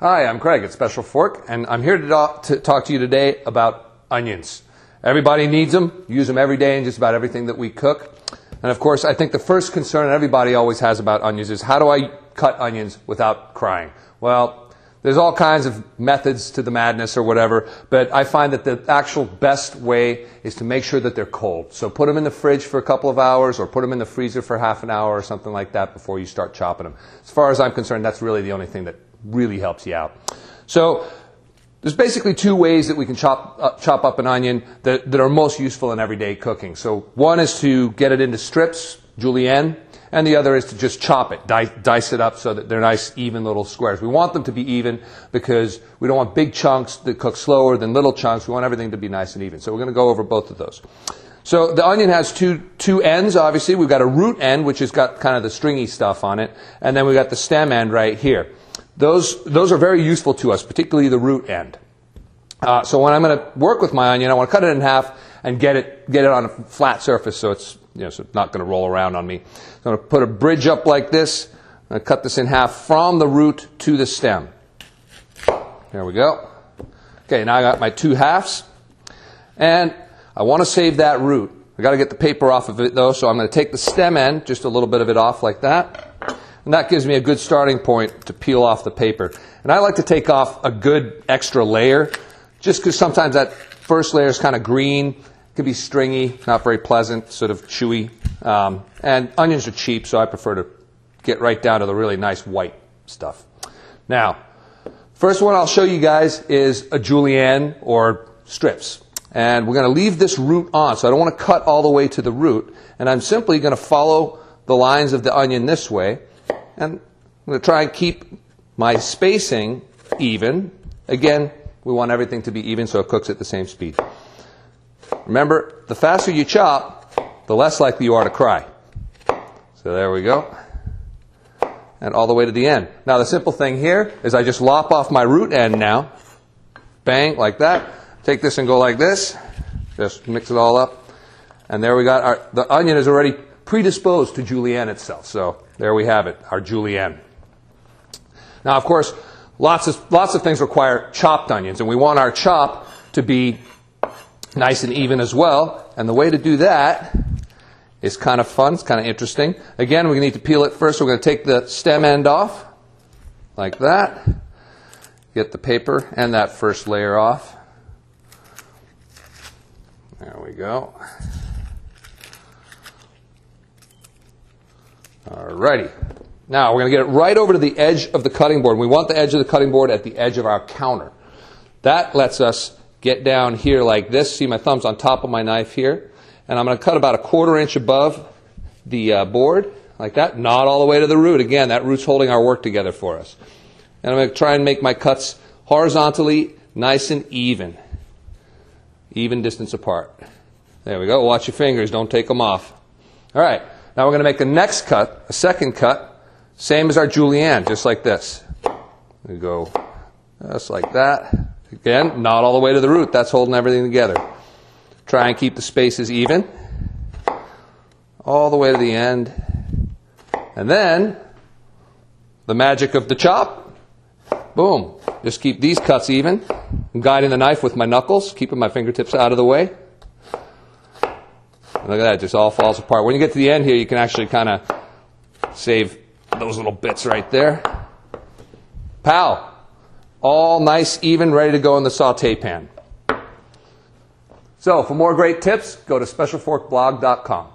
Hi, I'm Craig at Special Fork, and I'm here to talk to you today about onions. Everybody needs them, use them every day in just about everything that we cook. And of course, I think the first concern everybody always has about onions is, how do I cut onions without crying? Well, there's all kinds of methods to the madness or whatever, but I find that the actual best way is to make sure that they're cold. So put them in the fridge for a couple of hours, or put them in the freezer for half an hour or something like that before you start chopping them. As far as I'm concerned, that's really the only thing that really helps you out. So there's basically two ways that we can chop up an onion that are most useful in everyday cooking. So one is to get it into strips, julienne, and the other is to just chop it, dice it up so that they're nice, even little squares. We want them to be even because we don't want big chunks that cook slower than little chunks. We want everything to be nice and even. So we're going to go over both of those. So the onion has two ends, obviously. We've got a root end, which has got kind of the stringy stuff on it, and then we've got the stem end right here. Those are very useful to us, particularly the root end. So when I'm going to work with my onion, I want to cut it in half and get it on a flat surface so it's so it's not going to roll around on me. So I'm going to put a bridge up like this. I'm going to cut this in half from the root to the stem. There we go. Okay, now I got my two halves, and I want to save that root. I got to get the paper off of it though, so I'm going to take the stem end, just a little bit of it off like that. And that gives me a good starting point to peel off the paper. And I like to take off a good extra layer, just because sometimes that first layer is kind of green, can be stringy, not very pleasant, sort of chewy. And onions are cheap, so I prefer to get right down to the really nice white stuff. Now, first one I'll show you guys is a julienne or strips. And we're going to leave this root on, so I don't want to cut all the way to the root. And I'm simply going to follow the lines of the onion this way. And I'm going to try and keep my spacing even. Again, we want everything to be even so it cooks at the same speed. Remember, the faster you chop, the less likely you are to cry. So there we go. And all the way to the end. Now the simple thing here is I just lop off my root end now. Bang, like that. Take this and go like this. Just mix it all up. And there we got the onion is already predisposed to julienne itself. So there we have it, our julienne. Now, of course, lots of things require chopped onions, and we want our chop to be nice and even as well. And the way to do that is kind of fun. It's kind of interesting. Again, we need to peel it first. We're going to take the stem end off, like that. Get the paper and that first layer off. There we go. Alrighty. Now we're going to get it right over to the edge of the cutting board. We want the edge of the cutting board at the edge of our counter. That lets us get down here like this. See, my thumb's on top of my knife here. And I'm going to cut about 1/4 inch above the board, like that. Not all the way to the root. Again, that root's holding our work together for us. And I'm going to try and make my cuts horizontally nice and even. Even distance apart. There we go. Watch your fingers. Don't take them off. All right. Now we're going to make the next cut, a second cut, same as our julienne, just like this. We go just like that. Again, not all the way to the root. That's holding everything together. Try and keep the spaces even. All the way to the end. And then, the magic of the chop. Boom. Just keep these cuts even. I'm guiding the knife with my knuckles, keeping my fingertips out of the way. Look at that, it just all falls apart. When you get to the end here, you can actually kind of save those little bits right there. Pow! All nice, even, ready to go in the saute pan. So, for more great tips, go to specialforkblog.com.